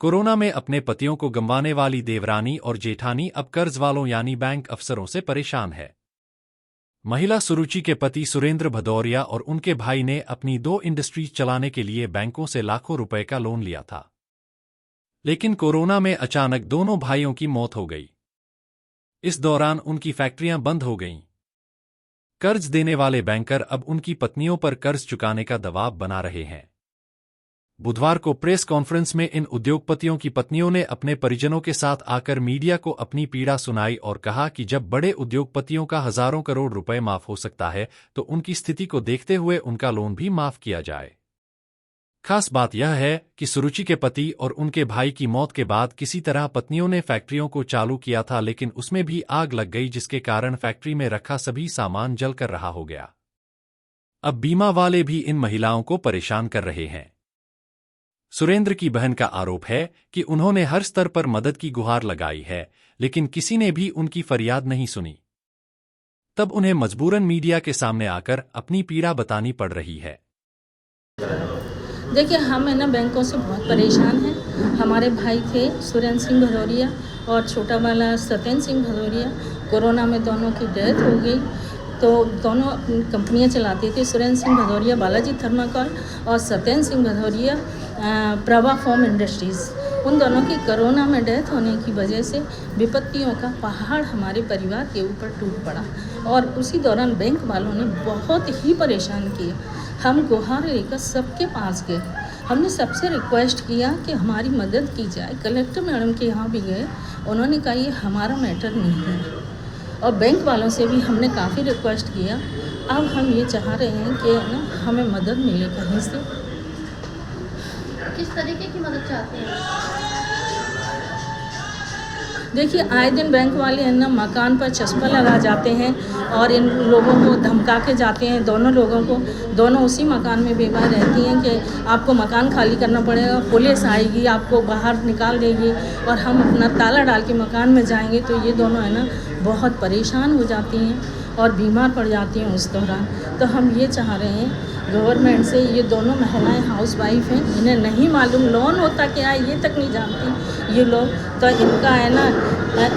Corona में अपने पतियों को गंवाने वाली देवरानी और जेठानी अब कर्ज वालों यानी बैंक अफसरों से परेशान है। महिला सुरुचि के पति सुरेंद्र भदौरिया और उनके भाई ने अपनी 2 इंडस्ट्रीज चलाने के लिए बैंकों से लाखों रुपए का लोन लिया था। लेकिन कोरोना में अचानक दोनों भाइयों की मौत हो गई। इस दौरान उनकी फैक्ट्रियां बंद हो गईं। कर्ज देने वाले बैंकर अब उनकी पत्नियों पर कर्ज चुकाने का दबाव बना रहे हैं। बुधवार को प्रेस कॉन्फ्रेंस में इन उद्योगपतियों की पत्नियों ने अपने परिजनों के साथ आकर मीडिया को अपनी पीड़ा सुनाई और कहा कि जब बड़े उद्योगपतियों का हजारों करोड़ रुपए माफ हो सकता है तो उनकी स्थिति को देखते हुए उनका लोन भी माफ किया जाए। खास बात यह है कि सुरुचि के पति और उनके भाई की मौत के बाद किसी तरह पत्नियों ने फैक्ट्रियों को चालू किया था, लेकिन उसमें भी आग लग गई, जिसके कारण फैक्ट्री में रखा सभी सामान जलकर रहा हो गया। अब बीमा वाले भी इन महिलाओं को परेशान कर रहे हैं। सुरेंद्र की बहन का आरोप है कि उन्होंने हर स्तर पर मदद की गुहार लगाई है, लेकिन किसी ने भी उनकी फरियाद नहीं सुनी। तब उन्हें मजबूरन मीडिया के सामने आकर अपनी पीड़ा बतानी पड़ रही है। देखिए, हम है ना बैंकों से बहुत परेशान हैं। हमारे भाई थे सुरेंद्र सिंह भदौरिया और छोटा वाला सत्येंद्र सिंह भदौरिया। कोरोना में दोनों की डेथ हो गई। तो दोनों कंपनियां चलाते थे, सुरेंद्र सिंह भदौरिया बालाजी थर्माकोल और सत्येंद्र सिंह भदौरिया प्रभा फोम इंडस्ट्रीज़। उन दोनों की कोरोना में डेथ होने की वजह से विपत्तियों का पहाड़ हमारे परिवार के ऊपर टूट पड़ा और उसी दौरान बैंक वालों ने बहुत ही परेशान किया। हम गुहार लेकर सबके पास गए। हमने सबसे रिक्वेस्ट किया कि हमारी मदद की जाए। कलेक्टर मैडम के यहाँ भी गए, उन्होंने कहा ये हमारा मैटर नहीं है। और बैंक वालों से भी हमने काफ़ी रिक्वेस्ट किया। अब हम ये चाह रहे हैं कि ना हमें मदद मिले कहीं से। किस तरीके की मदद चाहते हैं? देखिए, आए दिन बैंक वाले है ना मकान पर चस्पा लगा जाते हैं और इन लोगों को धमका के जाते हैं। दोनों लोगों को, दोनों उसी मकान में बेवा रहती हैं कि आपको मकान खाली करना पड़ेगा, पुलिस आएगी, आपको बाहर निकाल देगी और हम अपना ताला डाल के मकान में जाएंगे। तो ये दोनों है ना बहुत परेशान हो जाती हैं और बीमार पड़ जाती हैं उस दौरान। तो हम ये चाह रहे हैं गवर्नमेंट से, ये दोनों महिलाएं हाउस वाइफ हैं, इन्हें नहीं मालूम लोन होता क्या है, ये तक नहीं जानती ये लोग। तो इनका है ना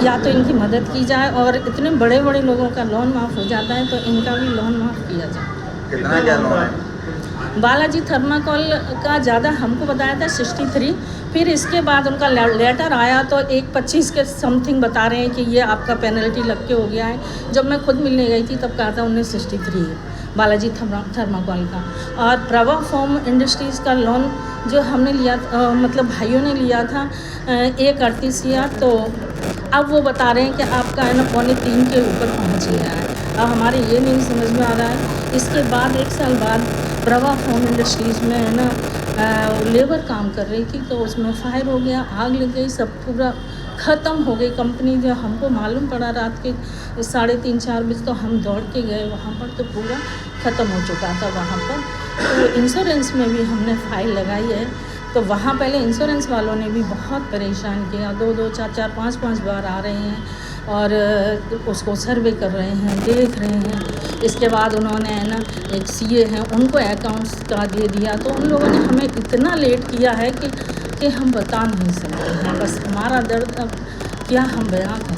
या तो इनकी मदद की जाए और इतने बड़े बड़े लोगों का लोन माफ़ हो जाता है तो इनका भी लोन माफ़ किया जाए। कितना क्या लोन है? बालाजी थर्माकोल का ज़्यादा हमको बताया था 63, फिर इसके बाद उनका लेटर आया तो 125 के समथिंग बता रहे हैं कि ये आपका पेनल्टी लग के हो गया है। जब मैं खुद मिलने गई थी तब कहा था 1963 है बालाजी थर्माकोल का। और प्रभा फोम इंडस्ट्रीज़ का लोन जो हमने लिया मतलब भाइयों ने लिया था 138,000, तो अब वो बता रहे हैं कि आपका है ना 2.25 के ऊपर पहुंच गया है। अब हमारे ये नहीं समझ में आ रहा है। इसके बाद 1 साल बाद प्रभा फोम इंडस्ट्रीज़ में है ना लेबर काम कर रही थी तो उसमें फायर हो गया, आग लग गई, सब पूरा ख़त्म हो गई कंपनी। जो हमको मालूम पड़ा रात के 3:30-4 बजे तो हम दौड़ के गए वहाँ पर, तो पूरा ख़त्म हो चुका था वहाँ पर। तो इंश्योरेंस में भी हमने फाइल लगाई है। तो वहाँ पहले इंश्योरेंस वालों ने भी बहुत परेशान किया, 2-2, 4-4, 5-5 बार आ रहे हैं और उसको सर्वे कर रहे हैं, देख रहे हैं। इसके बाद उन्होंने है ना एक सीए हैं, उनको अकाउंट्स का दे दिया। तो उन लोगों ने हमें इतना लेट किया है कि हम बता नहीं सकते हैं। बस हमारा दर्द अब क्या हम बयां करें।